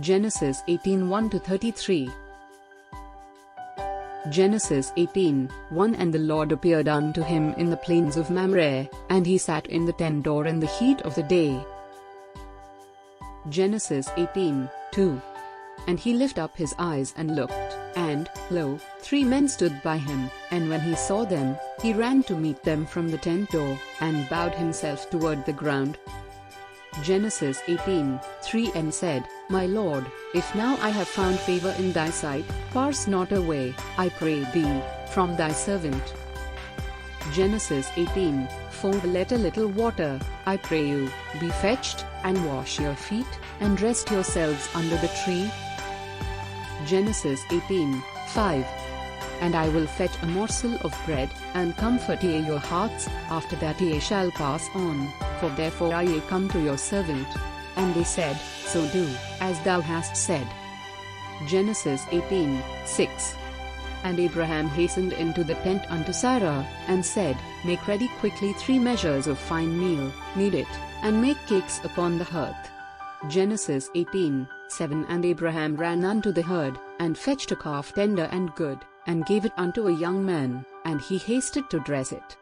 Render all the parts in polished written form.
Genesis 18:1-33. Genesis 18:1 And the Lord appeared unto him in the plains of Mamre, and he sat in the tent door in the heat of the day. Genesis 18:2. And he lifted up his eyes and looked, and, lo, 3 men stood by him, and when he saw them, he ran to meet them from the tent door, and bowed himself toward the ground. Genesis 18:3 And said, My Lord, if now I have found favor in thy sight, pass not away, I pray thee, from thy servant. Genesis 18:4 Let a little water, I pray you, be fetched, and wash your feet, and rest yourselves under the tree. Genesis 18:5 And I will fetch a morsel of bread, and comfort ye your hearts, after that ye shall pass on, for therefore are ye come to your servant. And they said, So do, as thou hast said. Genesis 18:6 And Abraham hastened into the tent unto Sarah, and said, Make ready quickly 3 measures of fine meal, knead it, and make cakes upon the hearth. Genesis 18:7 And Abraham ran unto the herd, and fetched a calf tender and good, and gave it unto a young man, and he hasted to dress it.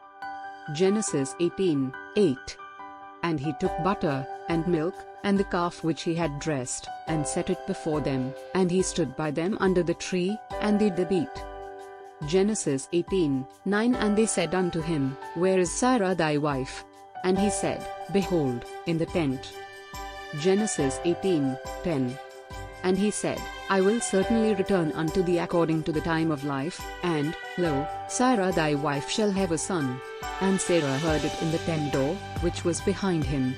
Genesis 18:8 And he took butter, and milk, and the calf which he had dressed, and set it before them, and he stood by them under the tree, and they did eat. Genesis 18:9 And they said unto him, Where is Sarah thy wife? And he said, Behold, in the tent. Genesis 18:10 And he said, I will certainly return unto thee according to the time of life, and, lo, Sarah thy wife shall have a son. And Sarah heard it in the tent door, which was behind him.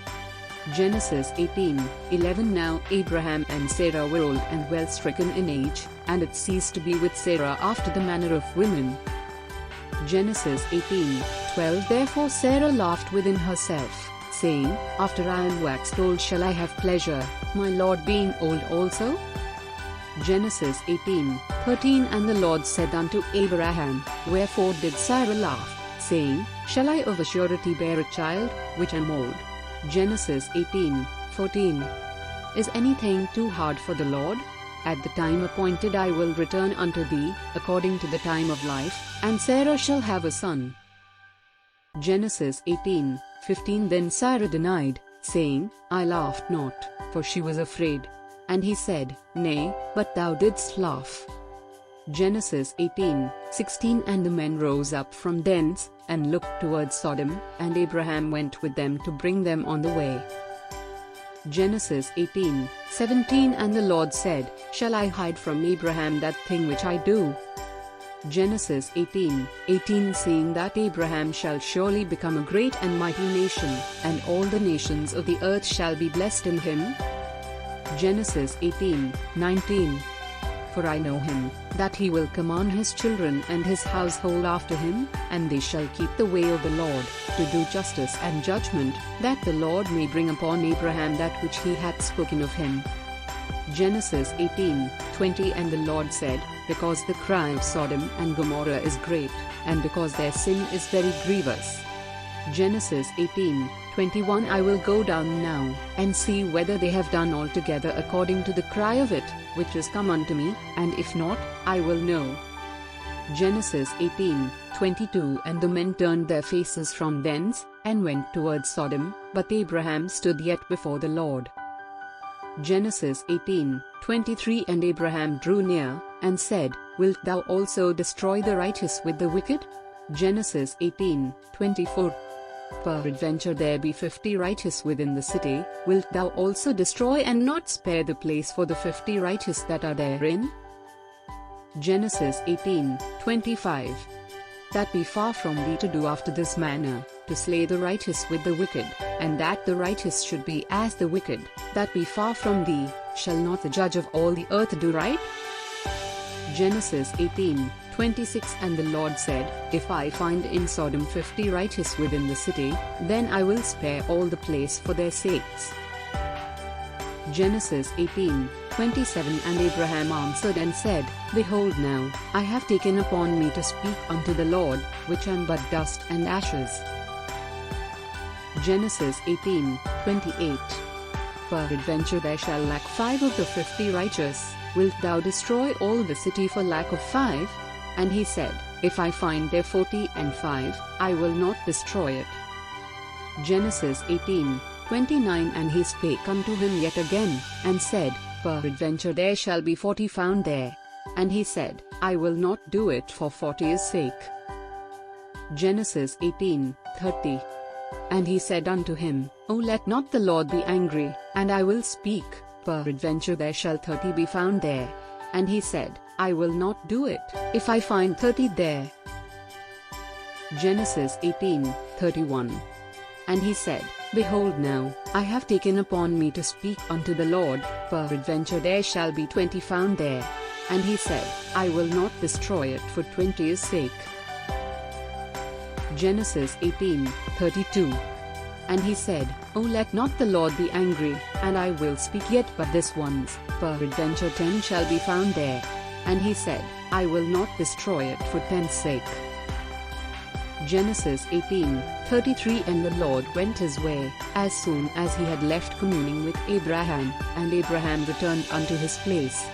Genesis 18:11 Now Abraham and Sarah were old and well stricken in age, and it ceased to be with Sarah after the manner of women. Genesis 18:12 Therefore Sarah laughed within herself, saying, After I am waxed old shall I have pleasure, my Lord being old also? Genesis 18:13 And the Lord said unto Abraham, Wherefore did Sarah laugh, saying, Shall I of a surety bear a child, which am old? Genesis 18:14 Is anything too hard for the Lord? At the time appointed I will return unto thee, according to the time of life, and Sarah shall have a son. Genesis 18:15 Then Sarah denied, saying, I laughed not, for she was afraid. And he said, Nay, but thou didst laugh. Genesis 18:16 And the men rose up from thence, and looked towards Sodom, and Abraham went with them to bring them on the way. Genesis 18:17 And the Lord said, Shall I hide from Abraham that thing which I do? Genesis 18:18 Seeing that Abraham shall surely become a great and mighty nation, and all the nations of the earth shall be blessed in him. Genesis 18:19 For I know him, that he will command his children and his household after him, and they shall keep the way of the Lord, to do justice and judgment, that the Lord may bring upon Abraham that which he hath spoken of him. Genesis 18:20 And the Lord said, Because the cry of Sodom and Gomorrah is great, and because their sin is very grievous. Genesis 18:21 I will go down now, and see whether they have done altogether according to the cry of it, which is come unto me, and if not, I will know. Genesis 18:22 And the men turned their faces from thence, and went towards Sodom, but Abraham stood yet before the Lord. Genesis 18:23 And Abraham drew near, and said, Wilt thou also destroy the righteous with the wicked? Genesis 18:24 Peradventure there be 50 righteous within the city, wilt thou also destroy and not spare the place for the 50 righteous that are therein? Genesis 18:25 That be far from thee to do after this manner, to slay the righteous with the wicked, and that the righteous should be as the wicked, that be far from thee. Shall not the judge of all the earth do right? Genesis 18:26 And the Lord said, If I find in Sodom 50 righteous within the city, then I will spare all the place for their sakes. Genesis 18:27 And Abraham answered and said, Behold now, I have taken upon me to speak unto the Lord, which am but dust and ashes. Genesis 18:28 peradventure there shall lack 5 of the 50 righteous, wilt thou destroy all the city for lack of 5? And he said, If I find there 40 and 5, I will not destroy it. Genesis 18:29 And he spake unto him yet again, and said, Peradventure there shall be 40 found there. And he said, I will not do it for 40's sake. Genesis 18:30 And he said unto him, O let not the Lord be angry, and I will speak, peradventure there shall 30 be found there. And he said, I will not do it, if I find 30 there. Genesis 18:31 And he said, Behold now, I have taken upon me to speak unto the Lord, peradventure there shall be 20 found there. And he said, I will not destroy it for 20's sake. Genesis 18:32 And he said, O let not the Lord be angry, and I will speak yet but this once, peradventure 10 shall be found there. And he said, I will not destroy it for 10's sake. Genesis 18:33 And the Lord went his way, as soon as he had left communing with Abraham, and Abraham returned unto his place.